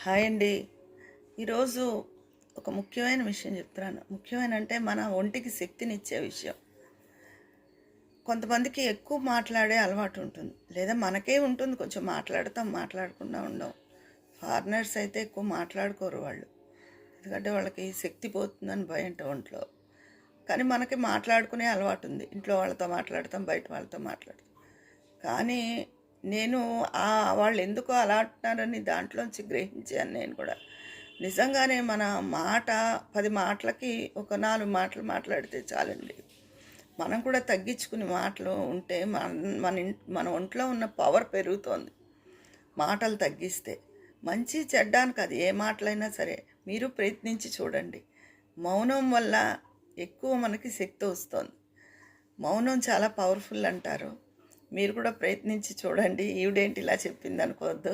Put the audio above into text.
Hi అండి. ఈరోజు ఒక ముఖ్యమైన విషయం చెప్తున్నాను. ముఖ్యమైన అంటే మన ఒంటికి శక్తినిచ్చే విషయం. కొంతమందికి ఎక్కువ మాట్లాడే అలవాటు ఉంటుంది. లేదా మనకే ఉంటుంది, కొంచెం మాట్లాడతాం, మాట్లాడకుండా ఉండం. ఫారినర్స్ అయితే ఎక్కువ మాట్లాడుకోరు వాళ్ళు. ఎందుకంటే వాళ్ళకి శక్తి పోతుందని భయంట ఒంట్లో. కానీ మనకి మాట్లాడుకునే అలవాటు ఉంది. ఇంట్లో వాళ్ళతో మాట్లాడతాం, బయట వాళ్ళతో మాట్లాడతాం. కానీ నేను వాళ్ళు ఎందుకో అలా అంటున్నారని దాంట్లోంచి గ్రహించాను నేను కూడా. నిజంగానే మన మాట 10 మాటలకి ఒక 4 మాటలు మాట్లాడితే చాలండి. మనం కూడా తగ్గించుకుని మాటలు ఉంటే మన ఒంట్లో ఉన్న పవర్ పెరుగుతోంది. మాటలు తగ్గిస్తే మంచి చెడ్డానికి అది ఏ మాటలైనా సరే మీరు ప్రయత్నించి చూడండి. మౌనం వల్ల ఎక్కువ మనకి శక్తి వస్తుంది. మౌనం చాలా పవర్ఫుల్ అంటారు. మీరు కూడా ప్రయత్నించి చూడండి. ఈవిడేంటి ఇలా చెప్పింది అనుకోవద్దు.